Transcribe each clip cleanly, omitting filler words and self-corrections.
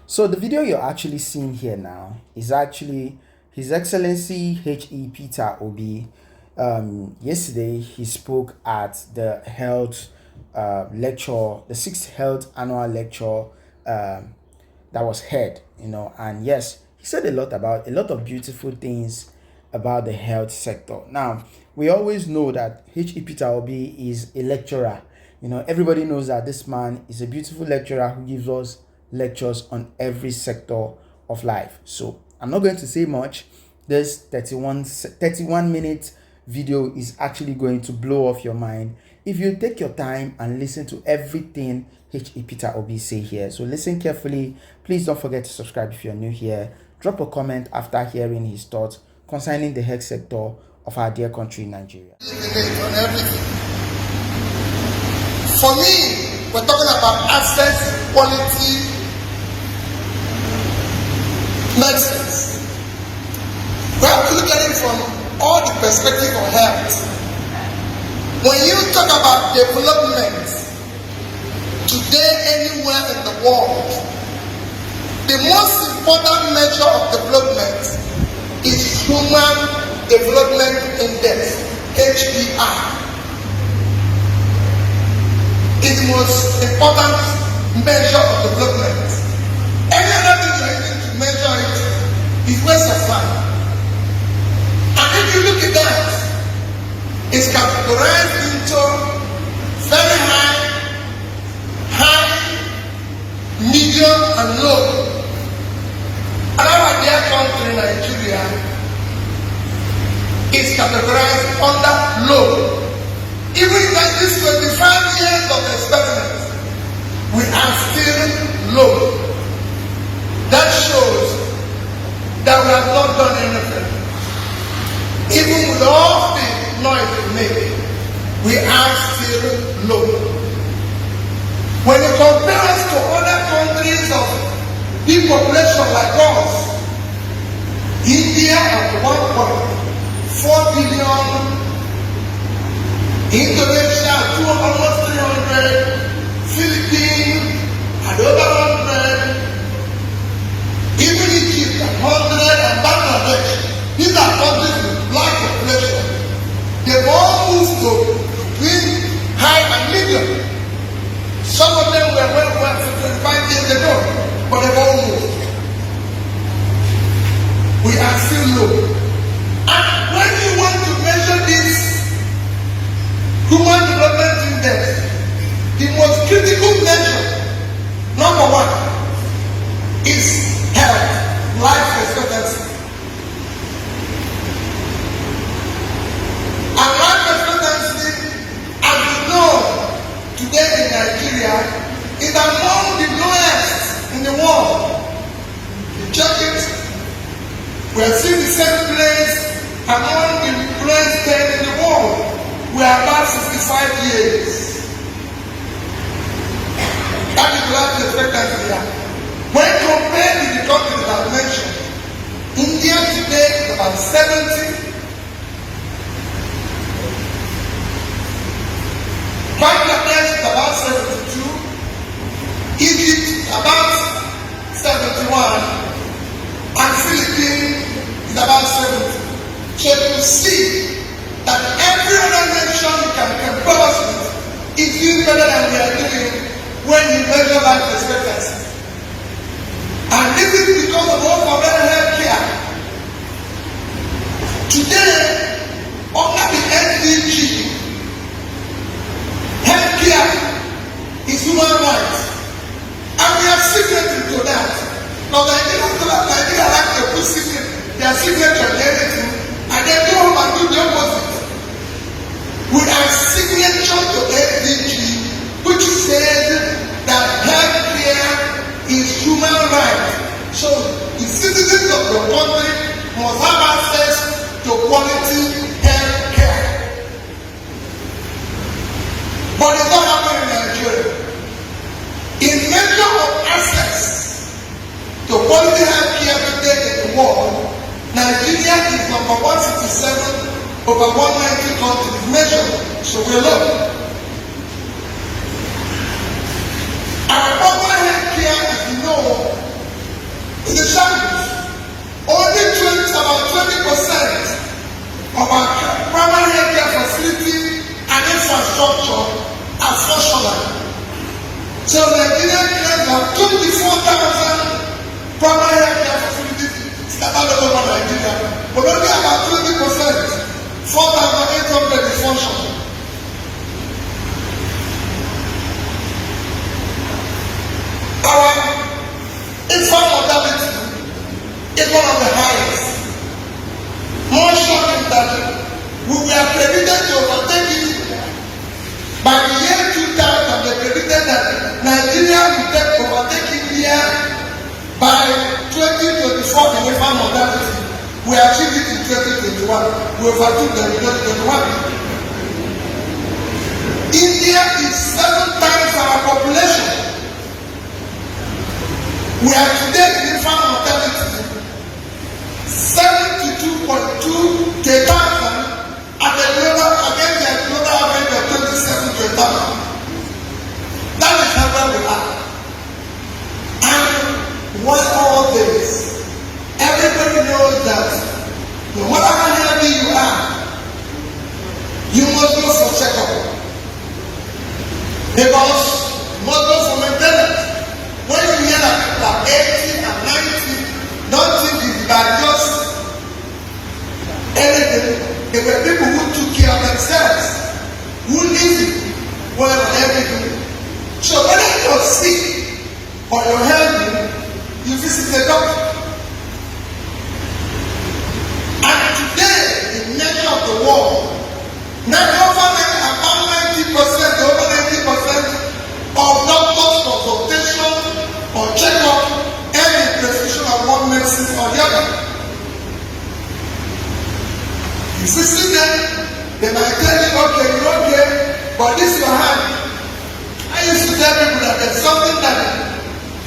So the video you're actually seeing here now is actually His Excellency H.E. Peter Obi. Yesterday he spoke at the health lecture, the sixth health annual lecture that was held, and yes, he said a lot of beautiful things about the health sector. Now, we always know that H.E. Peter Obi is a lecturer. Everybody knows that this man is a beautiful lecturer who gives us lectures on every sector of life. So I'm not going to say much. This 31 minute video is actually going to blow off your mind if you take your time and listen to everything H.E. Peter Obi say here. So listen carefully. Please don't forget to subscribe if you're new here. Drop a comment after hearing his thoughts concerning the health sector of our dear country, Nigeria. For me, we're talking about access, quality, medicines. We have to look at it from all the perspective of health. When you talk about development today anywhere in the world, the most important measure of development is Human Development Index, HDI. Is the most important measure of development. Any other thing you're using to measure it is waste of time. And if you look at that, it's categorized into very high, medium, and low. And our dear country, Nigeria, is categorized under low. Even in these 25 years of experiment, we are still low. That shows that we have not done anything. Even with all the noise we make, we are still low. When you compare us to other countries of big population like us, India at 1.4 billion, Indonesia almost 300, Philippines at over 100, even Egypt at 100, and Bangladesh. These are countries with large population. They've all moved to between high and medium. Some of them were well 25 years ago, but they've all moved. We are still low. And when you want to measure this Human Development Index, the most critical measure, number one, is health, life expectancy. And life expectancy, as we know today in Nigeria, is among the lowest in the world. You check it, we are still the same place among the lowest 10 in the world. We are about 65 years. That is life expectancy here. When compared with the countries that I mentioned, India today is about 70. Bangladesh is about 72. Egypt is about 71. And Philippines is about 70. So you see that every other nation you can compare us with is doing better than we are doing when you measure life expectancy. And this is because of all our better health care. Today, under the SDG, health care is human rights. And we are signatory to that. Now Nigeria like to put their signature on everything, and they go home and do the opposite. We are signature to SDG, which says that health care is human right. So the citizens of the country must have access to quality health care. But it's not happening in Nigeria. In measure of access to quality health care today in the world, Nigeria is number 167 over 190 countries measured, so we're low. Our public health care, as you know, 2024 in infant mortality, we achieved it in 2021. We overtook them in 2021. India is 7 times our population. We are today in infant mortality 72.2 per thousand at the global against the global average of 27 per thousand. That is how well we are. And what all this, everybody knows that no matter how healthy you are, you must go for checkup. Because you must go for maintenance. When you hear that people are 80 and 90, don't think it's by just anything. There were people who took care of themselves, who lived it well everything. So whether you're sick or you're healthy, you visit the doctor. And today, in many of the world, about 90%, over 90% of doctors' consultation or checkup end in prescription of one medicine or the other. You visit them, they might tell you, okay, you're okay, but this is your hand. I used to tell people that there's something that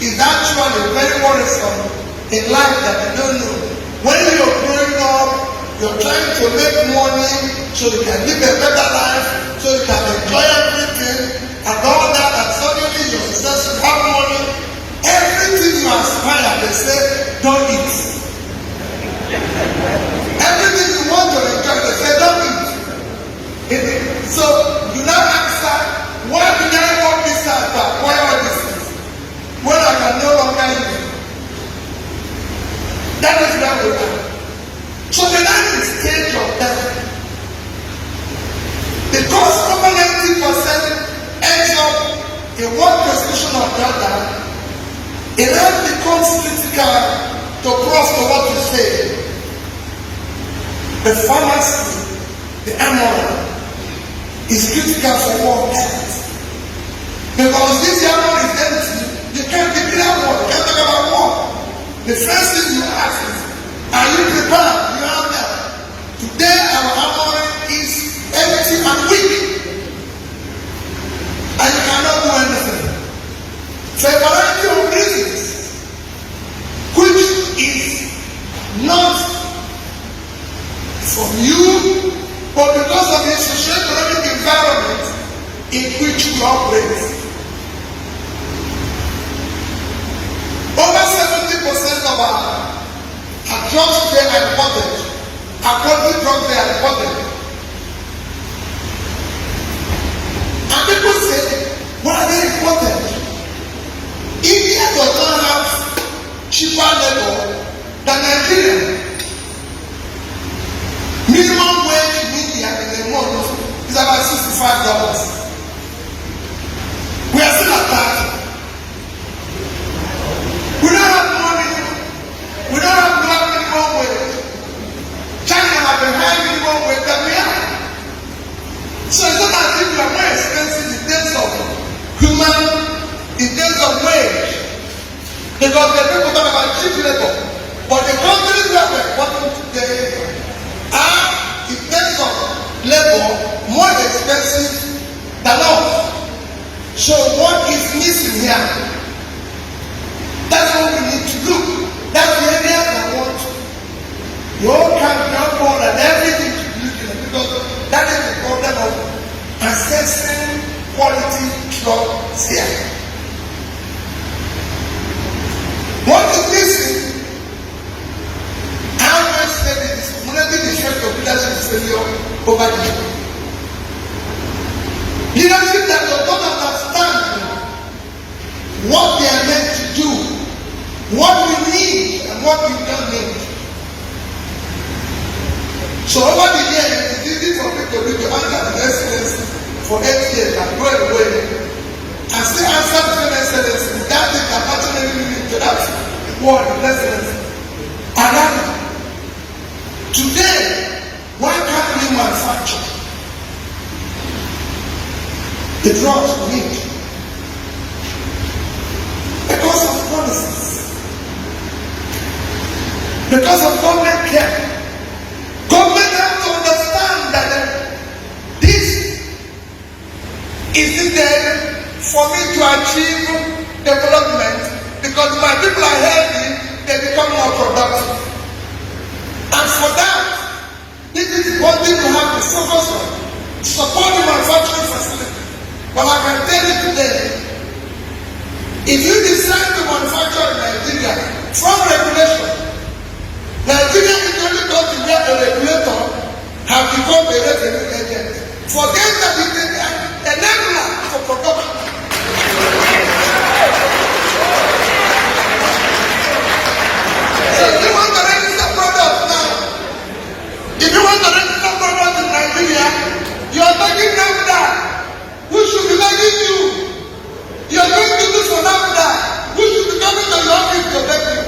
is actually very worrisome in life that you don't know. When you're growing up, you're trying to make money so you can live a better life, so you can enjoy everything and all that, and suddenly you're successful, have money, everything you aspire, they say, don't eat. Everything you want to enjoy, they say, don't eat. So you now answer, why did I work this out to acquire all these things when I can no longer use it? That is where we are. So the next stage of death, because over 90% ends up in one prescription or the other, it then becomes critical to cross to what you say. The pharmacy, the MRI, is critical for war health. Because this MRI is empty, you can't declare war, you can't talk about war. The first thing you ask is, are you prepared? You have that. Today our armory is empty and weak. And you cannot do anything. For a variety of reasons, which is not from you, but because of the socio-economic environment in which we operate. Over 70% of our drugs they are imported. Our quality drugs they are imported. And people say, why are they imported? India does not have cheaper labor than Nigeria. Minimum wage in India in a month is about $65. We are still at that. We don't have money. We don't have minimum wage. China have a high minimum wage than we have. So it's not as if we are more expensive in terms of in terms of wage. Because the people talk about cheap labor. But the countries that we're working today are, in terms of labor, more expensive than us. So what is missing here? That's what we need to do. That's the area I want your camp, and everything to do because that is the problem of assessing quality drugs here. What is missing? I always say it is cumulative effect of leadership failure over the years. Leadership that does not understand what they are meant to do, what we need and what we don't need. So over the years, it is easy for people to answer the excellence for 8 years and go away and still answer the same excellence without the capacity to that word of excellence. And today, why can't we manufacture the drugs we need? Because of policies. because of government care. Government has to understand that this is needed for me to achieve development, because my people are healthy, they become more productive. And for that, this is one thing we have to focus on, support the manufacturing facility. But I can tell you today, if you decide to manufacture in Nigeria from regulation, Nigeria is the only country where the regulator have become a revenue agent. Forget that it is an enabler for production. So if you want to register products now, if you want to register products in Nigeria, you are taking them that. Who should be begging you? You are going to do for that. Who should be coming to your office to beg you?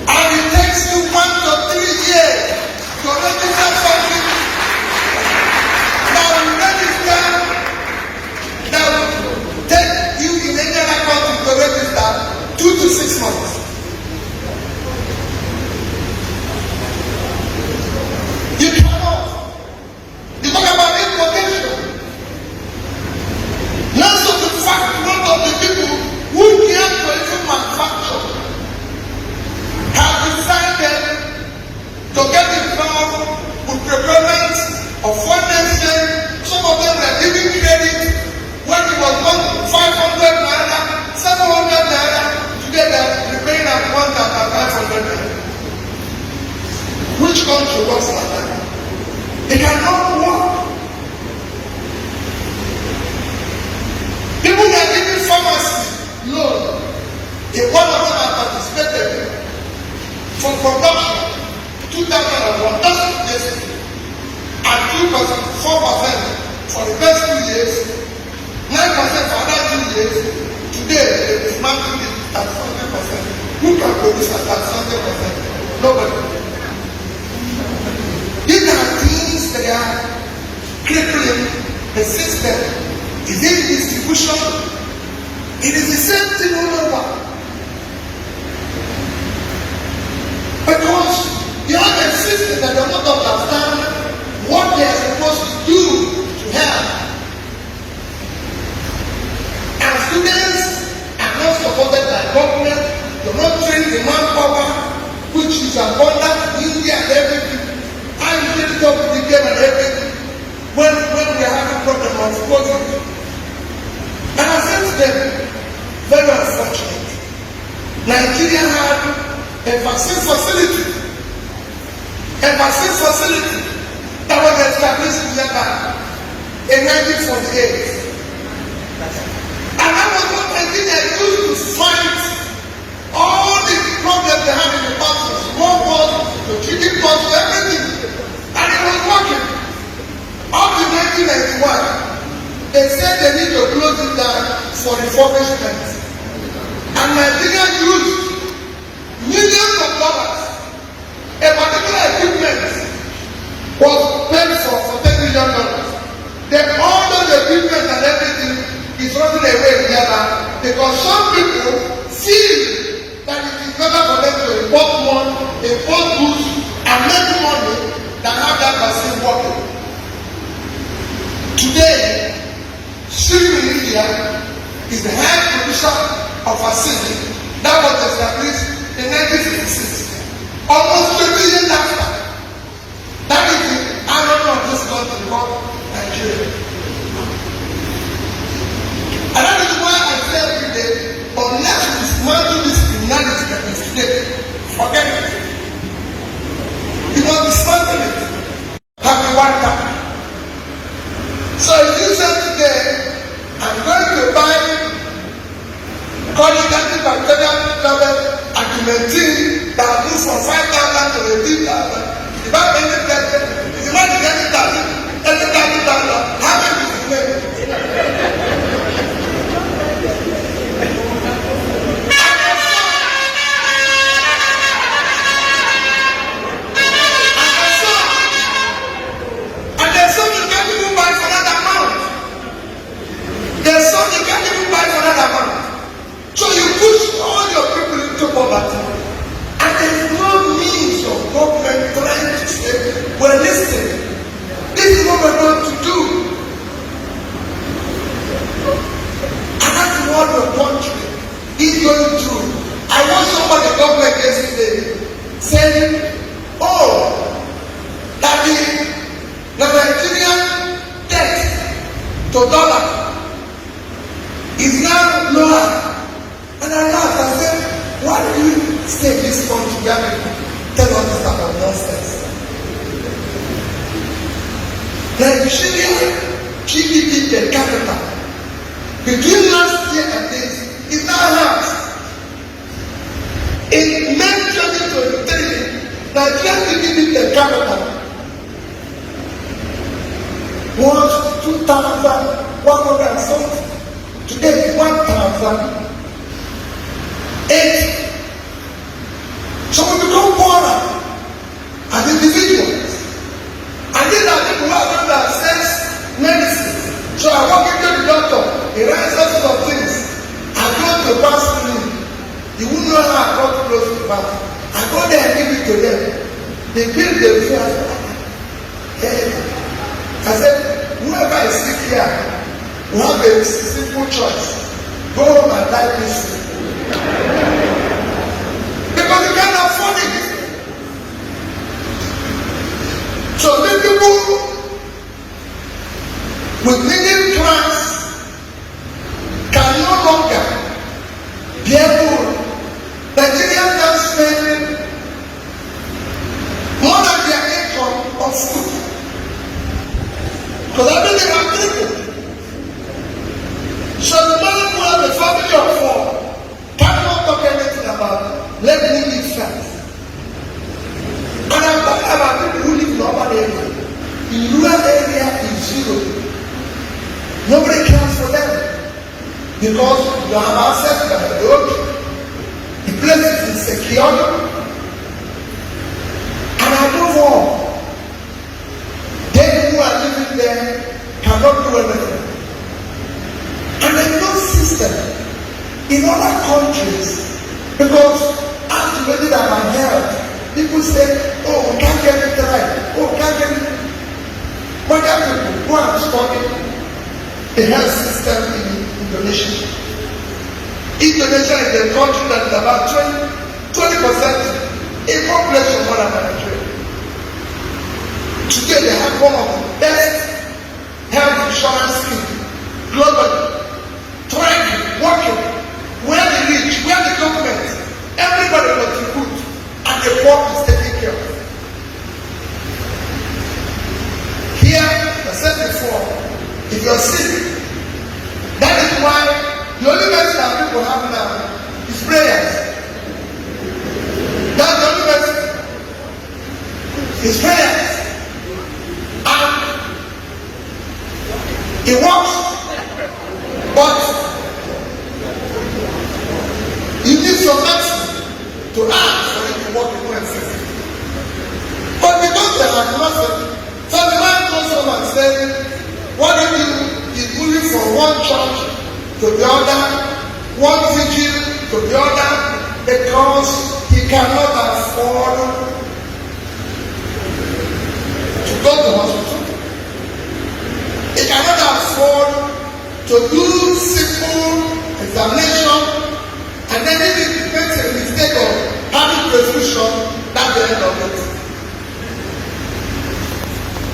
And it takes you 1 to 3 years to register something. Now you register, that will take you in any other country to register 2 to 6 months. You cannot. You talk about importation. Let's look at the fact one of the people who care to even manufacture have decided to get involved with procurement of foreign exchange. Some of them were giving credit when it was not 500 naira, 700 naira. Today they are repaying at 1,500 naira. Which country works like that? They cannot work. People that are giving pharmacy loan, if one of them has participated for production 2001, just yesterday, and 2%, 4% for the first 2 years, 9% for other 2 years. Today, they dismantled it at 100%. Who can produce at 100%? Nobody. These are things that are crippling the system. Is it distribution? It is the same thing all over. Because you have a system that does not understand what they are supposed to do to help. And students are not supported by government. You're not trained in manpower, which is abundant in India and everything. I usually talk with the game and everything when we are having problem of COVID. And I said to them, very unfortunate, Nigeria had a vaccine facility that was established in Japan in 1948. And that was what Nigeria used to fight all the problems they had in the past, the small wars, the chicken pox, everything. And it was working. Up to 1991. They said they need to close it down for refurbishment. And Nigeria used millions of dollars. A particular equipment was paid for $10 million. Then all those equipment and everything is running away together because some people feel that it is better for them to import goods and make money than have that vaccine working. Today, Syria in India is the high producer of vaccine that was established in 1956. Almost 20 years after. That is the irony of this country called Nigeria. And that is why I say every day, unless we dismantle this criminality that is today, forget it. You must dismantle it. Have you wiped out? So if you say today, I'm going to buy chronic antibacterial tablet Augmentin that will move from 5,000 to 18,000. If I pay the tablet, if you want to get it down, how much is the name? And there's some you can't even buy for that amount. There's some you can't even buy for that amount. So you push all your people into poverty. And there is no means stay in this country where people tell us this type of nonsense. Nigeria GDP per capita between last year and this is now half. In May 2023, Nigeria GDP per capita was 2,100 something. Today is 1,008. So we become poorer as individuals. And these are people who are going to access medicine. So I walk into the doctor, he writes us of things. I go to pass through. You wouldn't know how I got close to that. I go there and give it to them. They build the fear. I said, whoever is sick here will have a simple choice. Go home and die peacefully. Because you can't afford it. So many people with middle class can no longer be able. Nigerians can spend more than their income on food. Because everything are people. So the man who has a family of four cannot talk anything about let me eat first. And I'm talking about people who live in urban area. In rural area is zero. Nobody cares for them. Because you have access to the road, the place is insecure, and above all, they who are living there cannot do anything. And there is no system in other countries because as the way that I'm health, people say, oh, we can't get it right, oh, we can't get it. But there are people who are studying the health system in Indonesia. Indonesia is a country that is about 20% in population more than Nigeria. Today they have one of the best health insurance schemes globally. Thriving, working, where the rich, where the government, everybody contribute and the poor is taken care of. Here, I said before, if you're sick, that is why the only medicine that people have now is prayers. That's the only medicine. It's prayers. And it works. But you need some medicine to ask for it to work in one system. But because they are nothing, so the man goes home and says, what do you do? He's moving from one church to the other, one vigil to the other, because he cannot afford to go to hospital. He cannot afford to do simple examination, and then if it makes a mistake of having prescription, that's the end of it.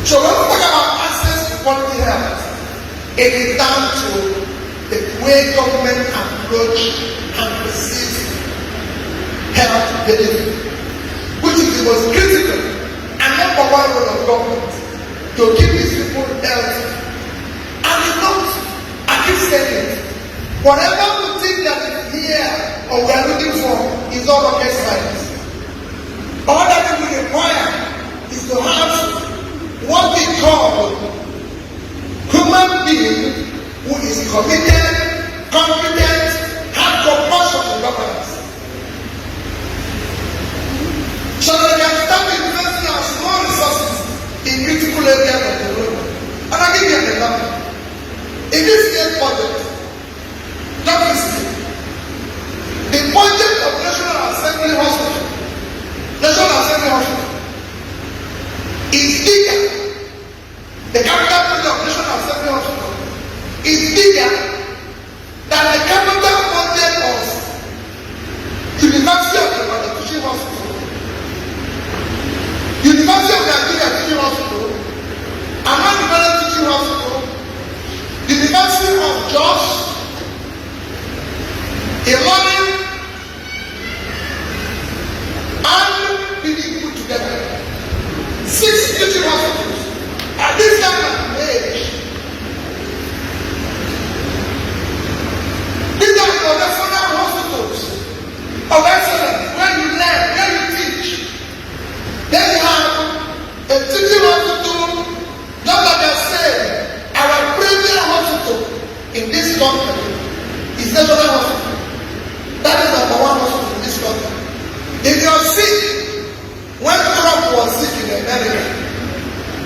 So when we talk about access to quality health, it is down to the way government approach and perceive health delivery, which is the most critical and number one role of government to keep these people healthy. And it's not, I keep saying it, whatever we think that is here or we are looking for is not rocket science. All that we require is to have what we call human being who is committed, competent, have compassion for governance. So that they can start investing our small resources in critical areas of the world. And I'll give you an example. In this state budget, don't listen. The budget of National Assembly Hospital is bigger. The capital budget of National Assembly Hospital is bigger than the capital budget of University of Ibadan Teaching Hospital, University of Nigeria Teaching Hospital, Anambra.By Teaching Hospital, University of Jos, Warri,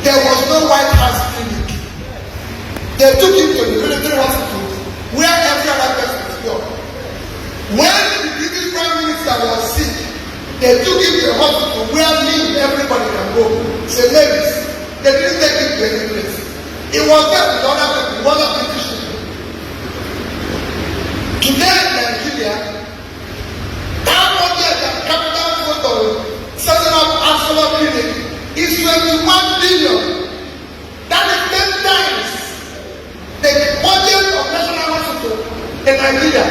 there was no White House clinic. They took him to the military hospital where every other person was cured. When the British Prime Minister was sick, they took him to a hospital where everybody can go. Say, ladies, they didn't take him to any place. It was there with other people, other British people. Today in Nigeria, our budget and capital photo setting up Asaba clinic is 21 billion. That is 10 times the budget of national hospital in Nigeria.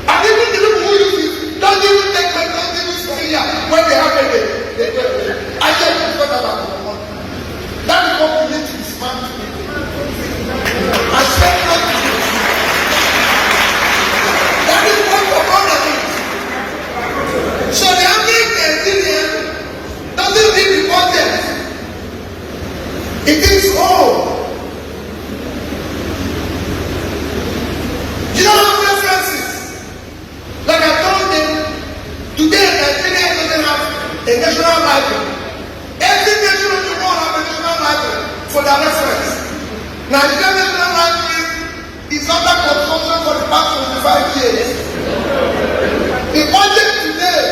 And even the people who use it don't even take my don't even stay here when they have a I said it's not about the money. That is what we need to dismantle. I said not to do. That is what the problem is. So the average Nigerian doesn't need the budget. It is all. You don't have references. Like I told them, today Nigeria doesn't have a national library. Every nation of the world has a national library for their reference. Nigeria National Library is under construction for the past 25 years. The budget today,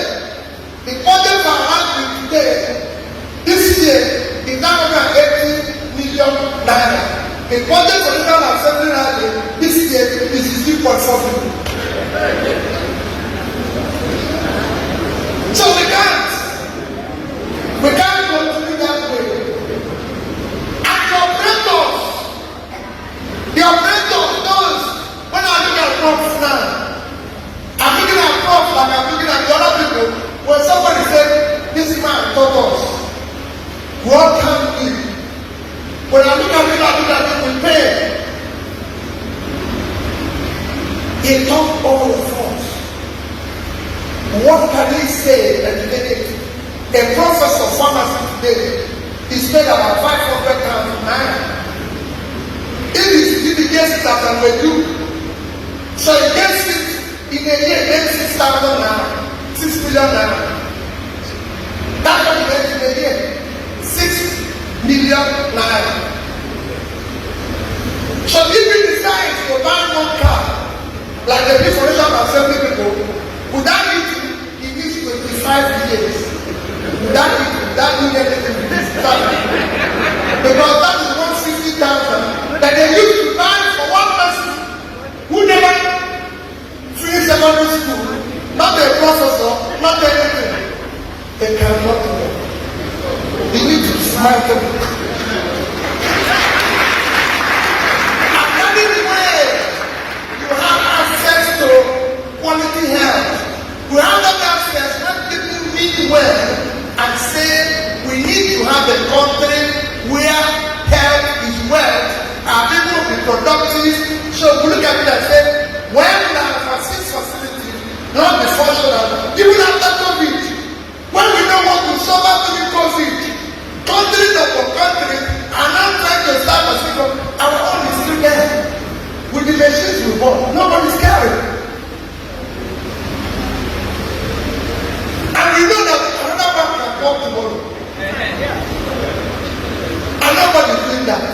the budget for library today, this year is 980 million naira. The budget for the National Assembly Library this year is 3.4 billion. So we can't continue that way. And the operators, those, when I look at profs now, I'm looking at profs like I'm looking at the other people. When somebody said, this man taught us, what can we do? When I look at it with pain. He taught all of us. What can he say at the beginning? A professor of pharmacy today is paid about 500,000 naira. If he gets it as a review, so he gets it in a year, gets 6,000 naira, 6 million naira. That's what he gets in a year, 6 million naira. So if he decides to buy one car, like the National Assembly people, would that be in these 25 years? Would that mean anything to this time? Because that is 160,000 that they used to buy for one person who never finished secondary school, not a professor, not anything. They cannot do it. They need to smile them. And that is the way you have access to quality health. We have that access when people mean well and say we need to have a country where health is wealth and people will be productive. So we look at it and say, when we have vaccine facilities, not be functional, even after COVID, when we don't want to suffer during COVID, countries upon countries are now trying to establish our own is still there. With the machines we bought, nobody's carrying. And we know that another one can come tomorrow. And nobody's doing that.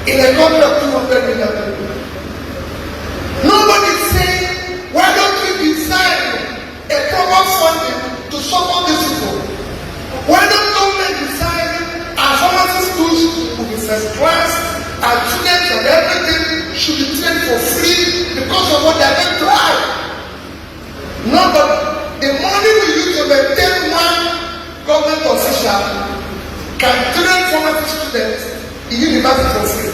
In a country of 200 million people. Nobody's saying, why don't we design a proper funding to support these people? Why don't government design our pharmacy schools will be first class, our students and everything should be trained for free because of what they are going to have? No, but the money we use to maintain one government official can train pharmacy students in university for free.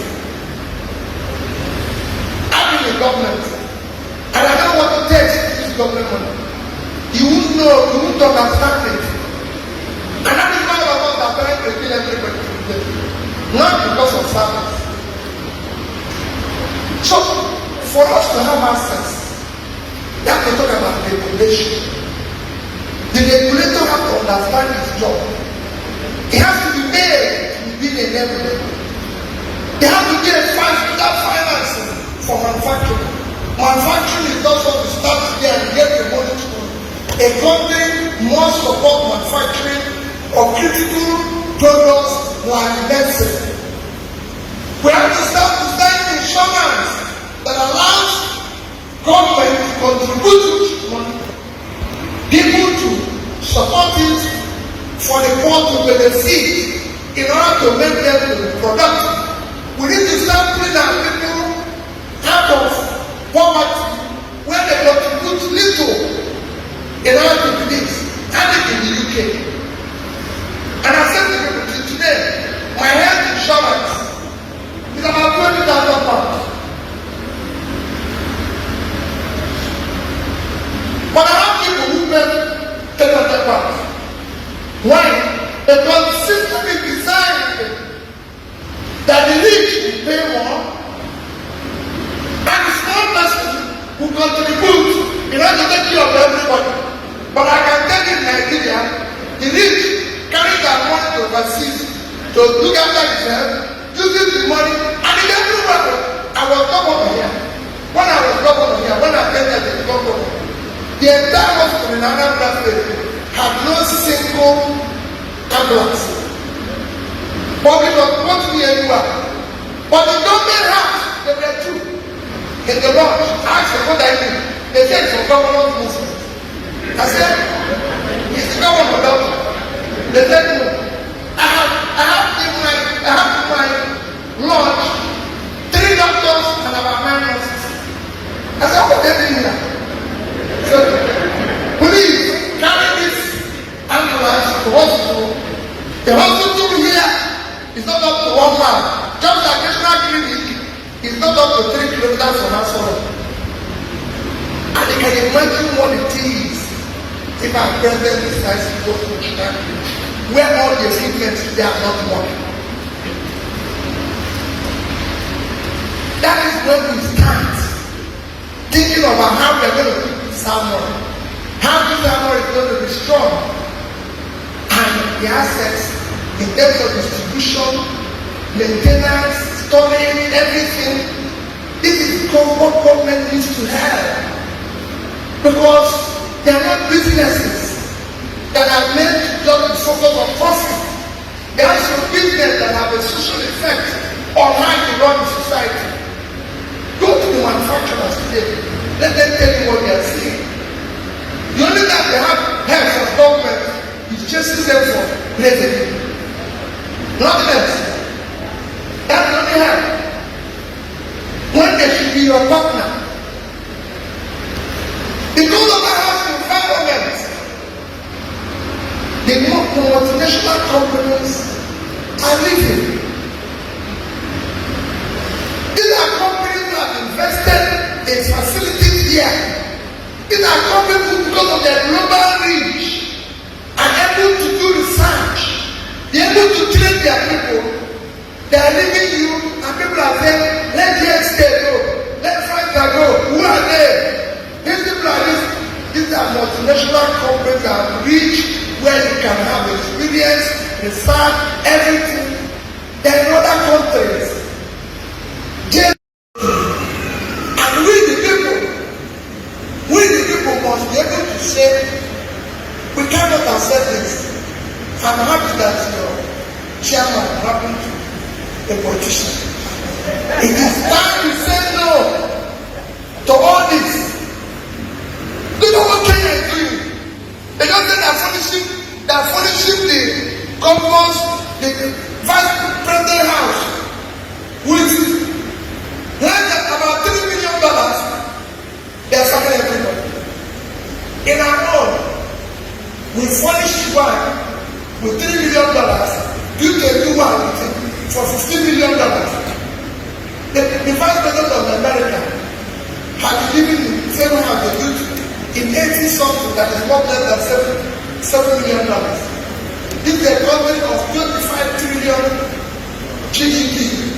I'm in the government, and I don't want to take this government money. You won't know, you won't understand it. And that is why our of us are trying to kill everybody today. Not because of service. So, for us to have access, we have to talk about regulation. The regulator has to understand his job. It has to be made to be in everything. They have to get financing for manufacturing. Manufacturing is not what to start there and get the money to do. A country must support manufacturing of critical products like medicine. We have to start to send insurance that allows government to contribute money, people to support it, for the poor to benefit in order to make them productive. We need to start putting our people out of poverty where they contribute little in order to do this. I live in the UK. And I said to people today, my health insurance is about £20,000. But I have people who pay £10,000. Why? Because the system is designed that the rich will pay more and the small person will contribute in order to take care of everybody. But I can tell you in Nigeria, the rich carry their money to overseas to look after themselves, using the money, and in everywhere. I was governor here. When I was governor here, when I came here to the governor, the entire hospital in Anambra.By had no single ambulance. Public was not to be anywhere. But the government house, there were two. In the lodge, I asked them what I mean. They said it's for government movement. I said, it's the government doctor. They said no. I have in my lodge 3 doctors and about 9 nurses. I said, what are they doing here? So, please carry this ambulance to the hospital. The hospital here is not up to 1 mile. Just like national clinic is not up to 3 kilometers from Asaba. And you can imagine what it is if our president decides to go to national clinic, where all the equipment they are not working. That is when we start thinking about how we are going to keep this armor. How this armor is going to be strong. And the assets in terms of distribution, maintenance, storage, everything. This is what government needs to have. Because they are not businesses that are meant to just focus on profit. They are some business that have a social effect on how you run the society. Go to the manufacturers today. Let them tell you what they are saying. The only time they have help from government is chasing them for revenue. Nothing else. That's the only help. When they should be your partner. Because of our house environment, the multinational companies are leaving. These are companies that have invested in facilities here. These are companies who, because of their global reach, are able to do research, be able to train their people. They are leaving you, and people are saying, let GSK go, let Franca go. Who are they? These people are these are multinational companies that have reached where you can have experience, research, everything. They are in other countries. And we the people must be able to say, we cannot accept this. I'm happy that your chairman happened to a politician. It is time to say no to all this. Do you know what Kenya is doing? They just say they are furnishing the governors, the vice president house with about $3 million. They are sucking everybody. In our own, we furnish one with $3 million, due to a new one for $15 million. The vice president of America has given the same house they do in 80 something that is not less than $7 million. This is a company of 25 trillion GDP.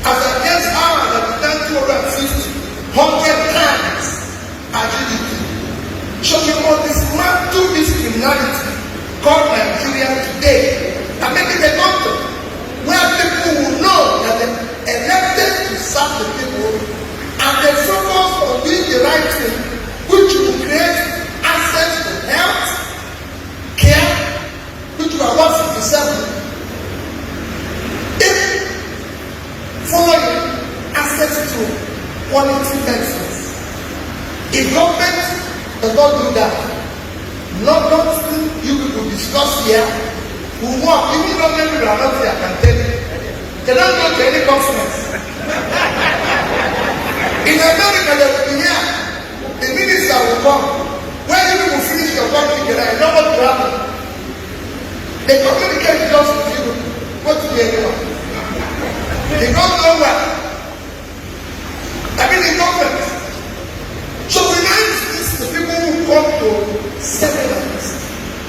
As against ours that is done 250, 100 times our GDP. So we must dismantle this criminality called Nigeria today and make it a country where people will know that they elected to serve the people and they focus on doing the right thing, which will create access to health, care, which we are 157. what you people discuss here will work. Even though maybe we are not here, I can tell you. They don't go to any conference. In America, they will be here. The minister will come. When you will finish your work together, you know what will happen. They communicate just with you. What to be anyone? They don't know where. I mean, the government. So we now listen to people who come to seminars.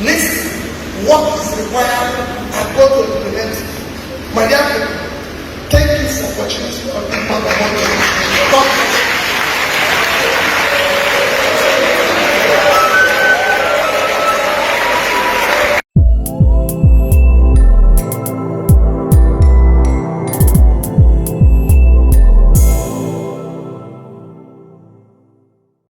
Listen, what is required and go to implement it. My dear people, thank you for watching us.